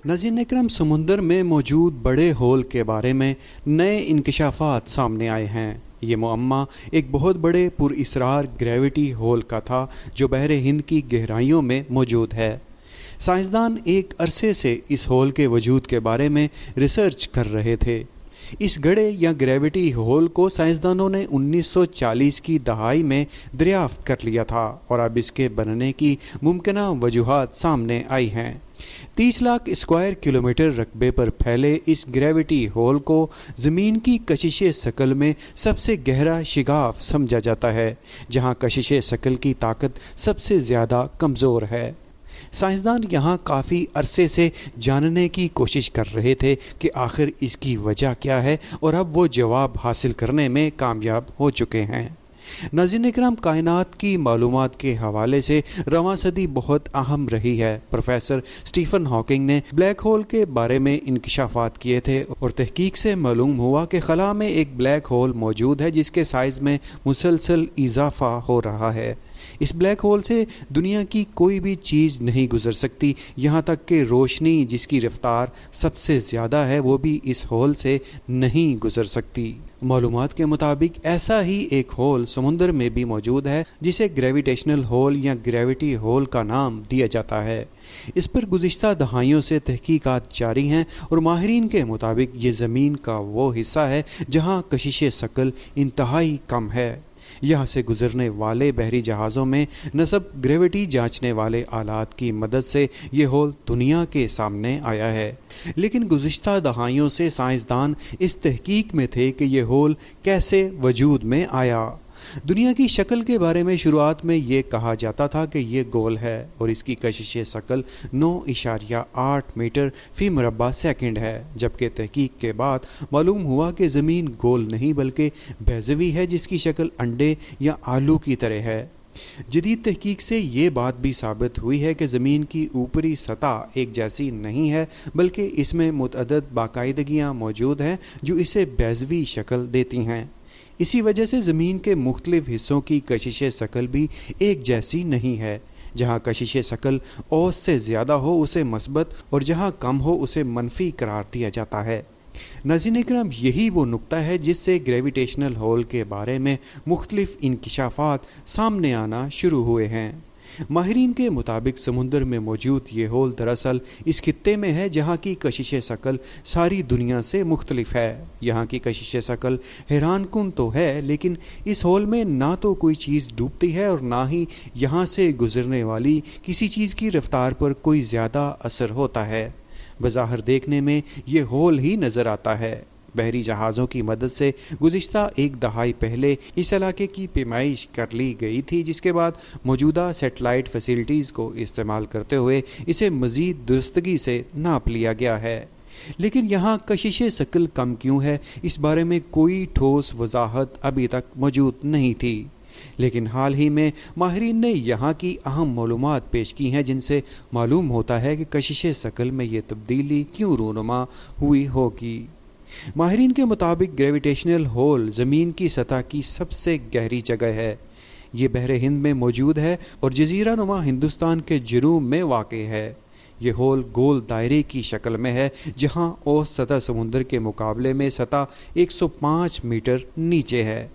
नाज़रीन इकराम, समुंदर में मौजूद बड़े होल के बारे में नए इंकशाफात सामने आए हैं। ये मुअम्मा एक बहुत बड़े पुरअसरार ग्रेविटी होल का था जो बहरे हिंद की गहराइयों में मौजूद है। साइंसदान एक अरसे से इस होल के वजूद के बारे में रिसर्च कर रहे थे। इस गड्ढे या ग्रेविटी होल को साइंसदानों ने 1940 की दहाई में दरियाफ्त कर लिया था और अब इसके बनने की मुमकिना वजूहात सामने आई हैं। 30 लाख स्क्वायर किलोमीटर रकबे पर फैले इस ग्रेविटी होल को ज़मीन की कशिश शकल में सबसे गहरा शिगाफ समझा जाता है, जहां कशिश शकल की ताकत सबसे ज़्यादा कमज़ोर है। साइंसदान यहाँ काफ़ी अरसे से जानने की कोशिश कर रहे थे कि आखिर इसकी वजह क्या है, और अब वो जवाब हासिल करने में कामयाब हो चुके हैं। नाज़रीन इकराम, कायनात की मालूमात के हवाले से रवां सदी बहुत अहम रही है। प्रोफेसर स्टीफन हॉकिंग ने ब्लैक होल के बारे में इंकशाफात किए थे और तहकीक से मालूम हुआ कि खला में एक ब्लैक होल मौजूद है जिसके साइज़ में मुसलसल इजाफा हो रहा है। इस ब्लैक होल से दुनिया की कोई भी चीज़ नहीं गुजर सकती, यहाँ तक कि रोशनी जिसकी रफ्तार सबसे ज़्यादा है वो भी इस होल से नहीं गुजर सकती। मालूमात के मुताबिक ऐसा ही एक होल समुंदर में भी मौजूद है जिसे ग्रेविटेशनल होल या ग्रेविटी होल का नाम दिया जाता है। इस पर गुज़िश्ता दहाइयों से तहकीकात जारी हैं और माहिरीन के मुताबिक ये ज़मीन का वो हिस्सा है जहाँ कशिश शकल इंतहाई कम है। यहाँ से गुजरने वाले बहरी जहाज़ों में नस्ब ग्रेविटी जांचने वाले आलात की मदद से ये होल दुनिया के सामने आया है। लेकिन गुज़िश्ता दहाइयों से साइंसदान इस तहकीक में थे कि ये होल कैसे वजूद में आया। दुनिया की शक्ल के बारे में शुरुआत में ये कहा जाता था कि ये गोल है और इसकी कशिश शकल 9.8 मीटर फ़ी मुरब्बा सेकंड है, जबकि तहकीक के बाद मालूम हुआ कि ज़मीन गोल नहीं बल्कि बैज़वी है जिसकी शक्ल अंडे या आलू की तरह है। जदीद तहकीक से ये बात भी साबित हुई है कि ज़मीन की ऊपरी सतह एक जैसी नहीं है बल्कि इसमें मुतअद्दिद बाकायदगियाँ मौजूद हैं जो इसे बैज़वी शक्ल देती हैं। इसी वजह से ज़मीन के मुख्तलिफ हिस्सों की कशिश शकल भी एक जैसी नहीं है। जहाँ कशिश शकल औसत से ज़्यादा हो उसे मस्बत और जहाँ कम हो उसे मनफी करार दिया जाता है। नाज़रीन इकराम, यही वो नुक्ता है जिससे ग्रेविटेशनल होल के बारे में मुख्तलिफ इंकशाफात सामने आना शुरू हुए हैं। माहिरीन के मुताबिक समुंदर में मौजूद ये होल दरअसल इस खित्ते में है जहाँ की कशिश शकल सारी दुनिया से मुख्तलिफ है। यहाँ की कशिश शकल हैरान कुन तो है, लेकिन इस होल में ना तो कोई चीज़ डूबती है और ना ही यहाँ से गुजरने वाली किसी चीज़ की रफ्तार पर कोई ज़्यादा असर होता है। बज़ाहिर देखने में ये होल ही नज़र आता है। बहरी जहाज़ों की मदद से गुज़िश्ता एक दहाई पहले इस इलाके की पैमाइश कर ली गई थी, जिसके बाद मौजूदा सेटेलाइट फैसिलिटीज़ को इस्तेमाल करते हुए इसे मज़ीद दुरुस्तगी से नाप लिया गया है। लेकिन यहाँ कशिश शकल कम क्यों है, इस बारे में कोई ठोस वजाहत अभी तक मौजूद नहीं थी। लेकिन हाल ही में माहिरीन ने यहाँ की अहम मालूमात पेश की हैं जिनसे मालूम होता है कि कशिश शकल में ये तब्दीली क्यों रूनुमा हुई होगी। माहिरीन के मुताबिक ग्रेविटेशनल होल ज़मीन की सतह की सबसे गहरी जगह है। ये बहरे हिंद में मौजूद है और जज़ीरा नुमा हिंदुस्तान के जनूब में वाक़ई है। ये होल गोल दायरे की शक्ल में है जहाँ औसत सतह समुंदर के मुकाबले में सतह 105 मीटर नीचे है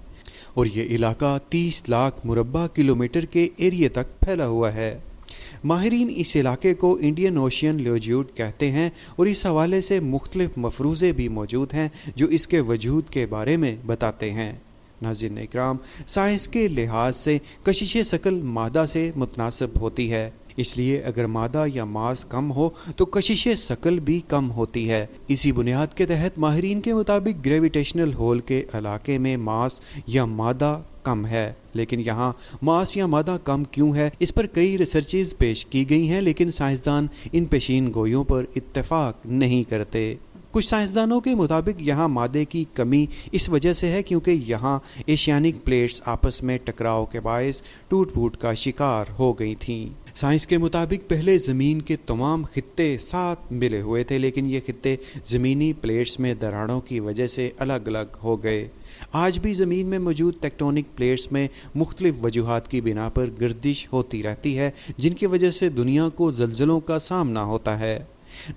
और ये इलाका 30 लाख मुरब्बा किलोमीटर के एरिए तक फैला हुआ है। माहिरीन इस इलाके को इंडियन ओशियन लॉन्जिट्यूड कहते हैं और इस हवाले से मुख्तलिफ मफरूज़े भी मौजूद हैं जो इसके वजूद के बारे में बताते हैं। नाज़रीन इकराम, साइंस के लिहाज से कशिश शकल मादा से मुतनासिब होती है, इसलिए अगर मादा या मास कम हो तो कशिश शकल भी कम होती है। इसी बुनियाद के तहत माहिरीन के मुताबिक ग्रेविटेशनल होल के इलाके में मास या मादा कम है। लेकिन यहाँ मास या मादा कम क्यों है, इस पर कई रिसर्चेज पेश की गई हैं, लेकिन साइंसदान इन पेशीन गोइयों पर इत्तेफाक नहीं करते। कुछ साइंसदानों के मुताबिक यहाँ मादे की कमी इस वजह से है क्योंकि यहाँ एशियानिक प्लेट्स आपस में टकराव के बायस टूट फूट का शिकार हो गई थीं। साइंस के मुताबिक पहले ज़मीन के तमाम खित्ते साथ मिले हुए थे, लेकिन ये खित्ते ज़मीनी प्लेट्स में दरारों की वजह से अलग अलग हो गए। आज भी ज़मीन में मौजूद टेक्टोनिक प्लेट्स में मुख्तलिफ वजूहात की बिना पर गर्दिश होती रहती है, जिनकी वजह से दुनिया को ज़लज़लों का सामना होता है।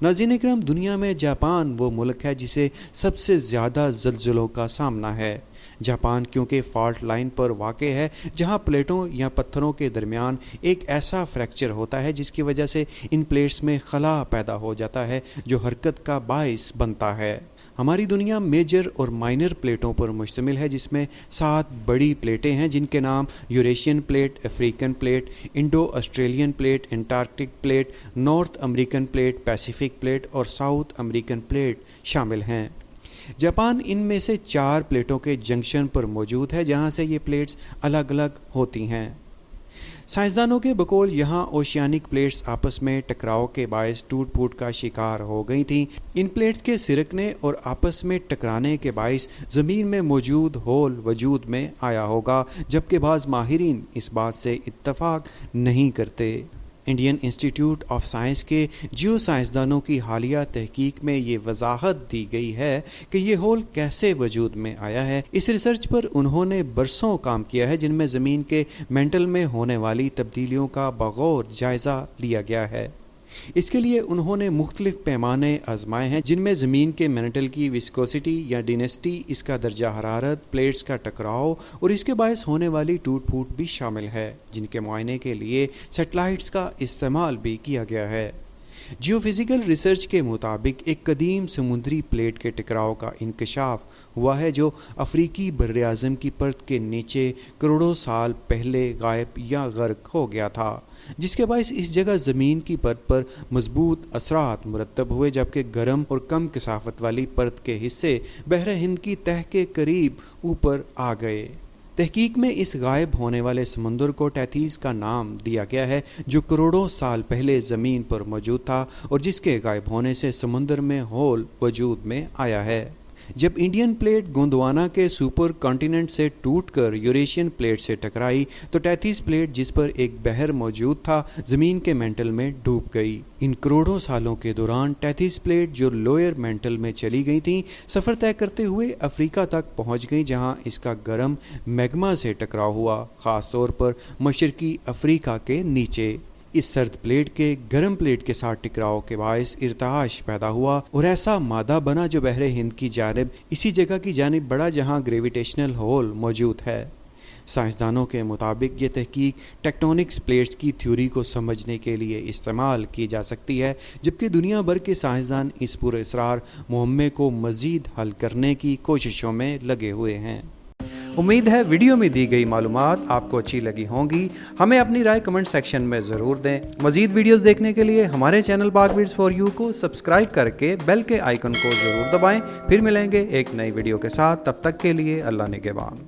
नाज़रीन इकराम, दुनिया में जापान वो मुल्क है जिसे सबसे ज़्यादा ज़लज़लों का सामना है। जापान क्योंकि फॉल्ट लाइन पर वाक़े है जहां प्लेटों या पत्थरों के दरमियान एक ऐसा फ्रैक्चर होता है जिसकी वजह से इन प्लेट्स में खला पैदा हो जाता है जो हरकत का बाइस बनता है। हमारी दुनिया मेजर और माइनर प्लेटों पर मुश्तमिल है, जिसमें 7 बड़ी प्लेटें हैं जिनके नाम Eurasian plate, African plate, Indo Australian plate, Antarctic plate, north American plate, Pacific plate और साउथ अमेरिकन प्लेट शामिल हैं। जापान इनमें से 4 प्लेटों के जंक्शन पर मौजूद है जहां से ये प्लेट्स अलग अलग होती हैं। साइंसदानों के बकौल यहाँ ओशियानिक प्लेट्स आपस में टकराव के बायस टूट फूट का शिकार हो गई थीं। इन प्लेट्स के सिरकने और आपस में टकराने के बायस ज़मीन में मौजूद होल वजूद में आया होगा, जबकि बाज़ माहिरीन इस बात से इत्तफाक नहीं करते। इंडियन इंस्टीट्यूट ऑफ साइंस के जियो साइंसदानों की हालिया तहकीक में ये वजाहत दी गई है कि ये होल कैसे वजूद में आया है। इस रिसर्च पर उन्होंने बरसों काम किया है, जिनमें ज़मीन के मेंटल में होने वाली तब्दीलियों का बगौर जायज़ा लिया गया है। इसके लिए उन्होंने मुख्तलिफ पैमाने आजमाए हैं, जिनमें ज़मीन के मेंटल की विस्कोसिटी या डेंसिटी, इसका दर्जा हरारत, प्लेट्स का टकराव और इसके बायस होने वाली टूट फूट भी शामिल है, जिनके मुआयने के लिए सैटेलाइट्स का इस्तेमाल भी किया गया है। जियोफिज़िकल रिसर्च के मुताबिक एक कदीम समुद्री प्लेट के टकराव का इंकशाफ हुआ है जो अफ्रीकी बर्र-ए-आज़म की परत के नीचे करोड़ों साल पहले गायब या गर्क हो गया था, जिसके बायस इस जगह ज़मीन की परत पर मजबूत असरात मुरतब हुए, जबकि गर्म और कम कसाफत वाली परत के हिस्से बहर हिंद की तह के करीब ऊपर आ गए। तहकीक में इस गायब होने वाले समंदर को टैथीस का नाम दिया गया है, जो करोड़ों साल पहले ज़मीन पर मौजूद था और जिसके गायब होने से समंदर में होल वजूद में आया है। जब इंडियन प्लेट गोंडवाना के सुपर कॉन्टिनेंट से टूटकर यूरेशियन प्लेट से टकराई तो टैथीस प्लेट, जिस पर एक बहर मौजूद था, ज़मीन के मेंटल में डूब गई। इन करोड़ों सालों के दौरान टैथीस प्लेट जो लोअर मेंटल में चली गई थी, सफ़र तय करते हुए अफ्रीका तक पहुंच गई, जहां इसका गर्म मैग्मा से टकराव हुआ, ख़ास तौर पर मशरकी अफ्रीका के नीचे। इस सर्द प्लेट के गर्म प्लेट के साथ टकराव के बायस इर्ताश पैदा हुआ और ऐसा मादा बना जो बहरे हिंद की जानिब इसी जगह की जानिब बढ़ा जहां ग्रेविटेशनल होल मौजूद है। साइंसदानों के मुताबिक ये तहकीक टेक्टोनिक्स प्लेट्स की थ्योरी को समझने के लिए इस्तेमाल की जा सकती है, जबकि दुनिया भर के साइंसदान इस पुरअसरार मुहम्मे को मज़ीद हल करने की कोशिशों में लगे हुए हैं। उम्मीद है वीडियो में दी गई मालूमात आपको अच्छी लगी होंगी। हमें अपनी राय कमेंट सेक्शन में ज़रूर दें। मज़ीद वीडियोस देखने के लिए हमारे चैनल पाक बिट्स फॉर यू को सब्सक्राइब करके बेल के आइकन को ज़रूर दबाएं। फिर मिलेंगे एक नई वीडियो के साथ, तब तक के लिए अल्लाह निगहबान।